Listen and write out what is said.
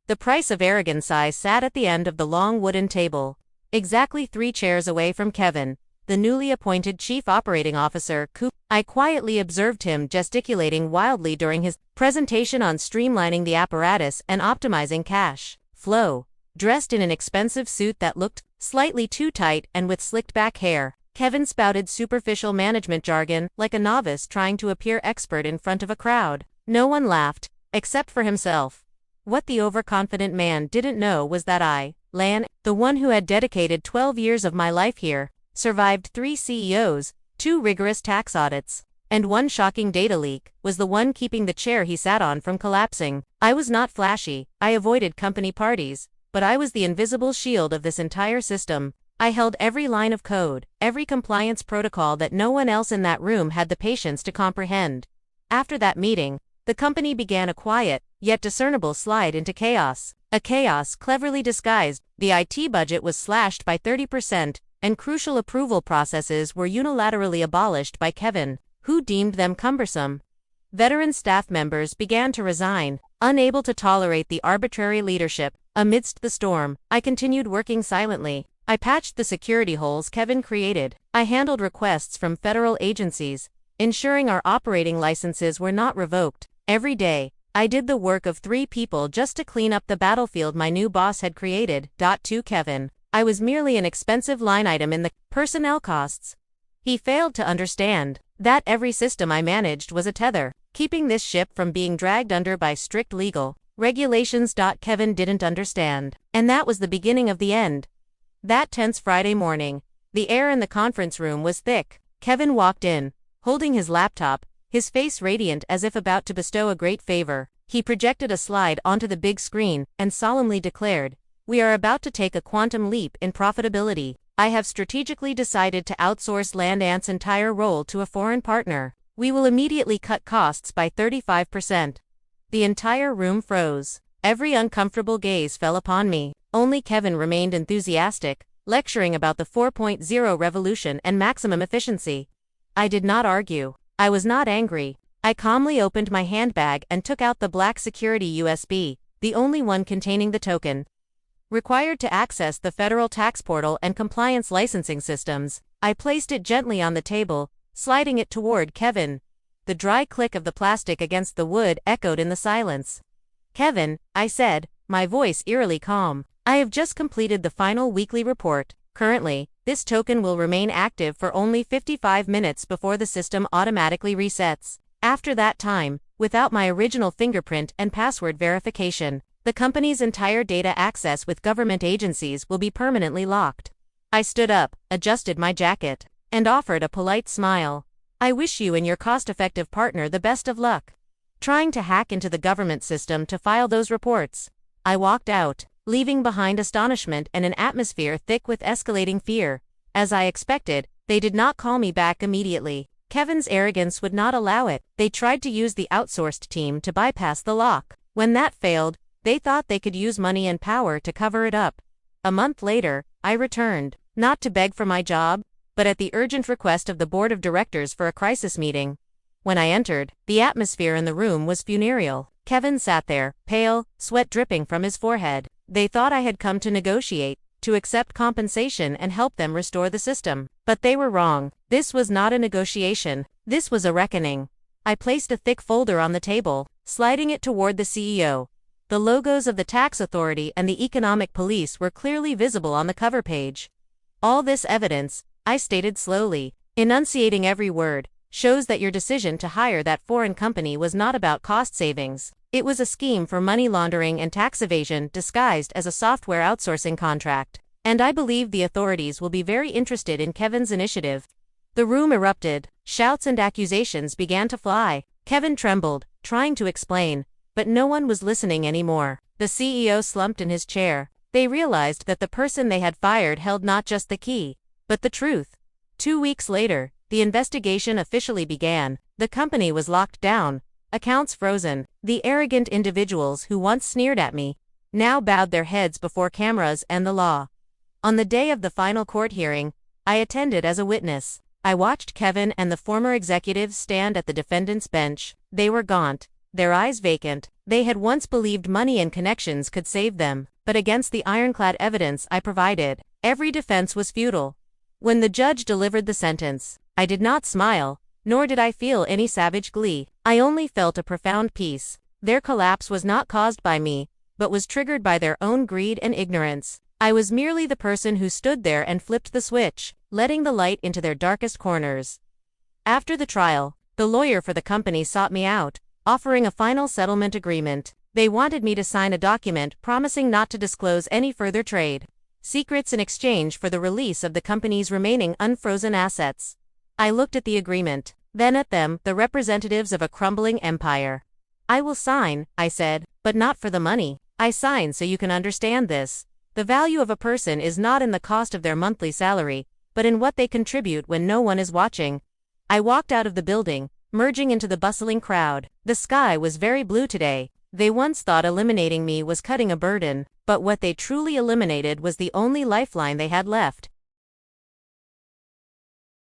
The Price of Arrogance I sat at the end of the long wooden table, exactly 3 chairs away from Kevin, the newly appointed Chief Operating Officer. I quietly observed him gesticulating wildly during his presentation on streamlining the apparatus and optimizing cash flow. Dressed in an expensive suit that looked slightly too tight and with slicked back hair, Kevin spouted superficial management jargon like a novice trying to appear expert in front of a crowd. No one laughed, except for himself. What the overconfident man didn't know was that I, Lan, the one who had dedicated 12 years of my life here, survived 3 CEOs, 2 rigorous tax audits, and 1 shocking data leak, was the one keeping the chair he sat on from collapsing. I was not flashy, I avoided company parties, but I was the invisible shield of this entire system. I held every line of code, every compliance protocol that no one else in that room had the patience to comprehend. After that meeting, the company began a quiet, yet discernible slide into chaos. A chaos cleverly disguised. The IT budget was slashed by 30%, and crucial approval processes were unilaterally abolished by Kevin, who deemed them cumbersome. Veteran staff members began to resign, unable to tolerate the arbitrary leadership. Amidst the storm, I continued working silently. I patched the security holes Kevin created. I handled requests from federal agencies, ensuring our operating licenses were not revoked. Every day, I did the work of 3 people just to clean up the battlefield my new boss had created. To Kevin, I was merely an expensive line item in the personnel costs. He failed to understand that every system I managed was a tether, keeping this ship from being dragged under by strict legal regulations. Kevin didn't understand. And that was the beginning of the end. That tense Friday morning, the air in the conference room was thick. Kevin walked in, holding his laptop, his face radiant as if about to bestow a great favor. He projected a slide onto the big screen and solemnly declared, "We are about to take a quantum leap in profitability. I have strategically decided to outsource Lan Anh's entire role to a foreign partner. We will immediately cut costs by 35%. The entire room froze. Every uncomfortable gaze fell upon me. Only Kevin remained enthusiastic, lecturing about the 4.0 revolution and maximum efficiency. I did not argue. I was not angry. I calmly opened my handbag and took out the black security USB, the only one containing the token required to access the federal tax portal and compliance licensing systems. I placed it gently on the table, sliding it toward Kevin. The dry click of the plastic against the wood echoed in the silence. "Kevin," I said, my voice eerily calm, "I have just completed the final weekly report. Currently, this token will remain active for only 55 minutes before the system automatically resets. After that time, without my original fingerprint and password verification, the company's entire data access with government agencies will be permanently locked." I stood up, adjusted my jacket, and offered a polite smile. "I wish you and your cost-effective partner the best of luck trying to hack into the government system to file those reports." I walked out, leaving behind astonishment and an atmosphere thick with escalating fear. As I expected, they did not call me back immediately. Kevin's arrogance would not allow it. They tried to use the outsourced team to bypass the lock. When that failed, they thought they could use money and power to cover it up. A month later, I returned, not to beg for my job, but at the urgent request of the board of directors for a crisis meeting. When I entered, the atmosphere in the room was funereal. Kevin sat there, pale, sweat dripping from his forehead. They thought I had come to negotiate, to accept compensation and help them restore the system. But they were wrong. This was not a negotiation. This was a reckoning. I placed a thick folder on the table, sliding it toward the CEO. The logos of the tax authority and the economic police were clearly visible on the cover page. "All this evidence," I stated slowly, enunciating every word, "shows that your decision to hire that foreign company was not about cost savings. It was a scheme for money laundering and tax evasion disguised as a software outsourcing contract. And I believe the authorities will be very interested in Kevin's initiative." The room erupted. Shouts and accusations began to fly. Kevin trembled, trying to explain, but no one was listening anymore. The CEO slumped in his chair. They realized that the person they had fired held not just the key, but the truth. 2 weeks later, the investigation officially began. The company was locked down, accounts frozen. The arrogant individuals who once sneered at me now bowed their heads before cameras and the law. On the day of the final court hearing, I attended as a witness. I watched Kevin and the former executives stand at the defendant's bench. They were gaunt, their eyes vacant. They had once believed money and connections could save them, but against the ironclad evidence I provided, every defense was futile. When the judge delivered the sentence, I did not smile, nor did I feel any savage glee. I only felt a profound peace. Their collapse was not caused by me, but was triggered by their own greed and ignorance. I was merely the person who stood there and flipped the switch, letting the light into their darkest corners. After the trial, the lawyer for the company sought me out, offering a final settlement agreement. They wanted me to sign a document promising not to disclose any further trade secrets in exchange for the release of the company's remaining unfrozen assets. I looked at the agreement, then at them, the representatives of a crumbling empire. I will sign, I said, but not for the money. I sign so you can understand this. The value of a person is not in the cost of their monthly salary, but in what they contribute when no one is watching. I walked out of the building, merging into the bustling crowd. The sky was very blue today. They once thought eliminating me was cutting a burden, but what they truly eliminated was the only lifeline they had left.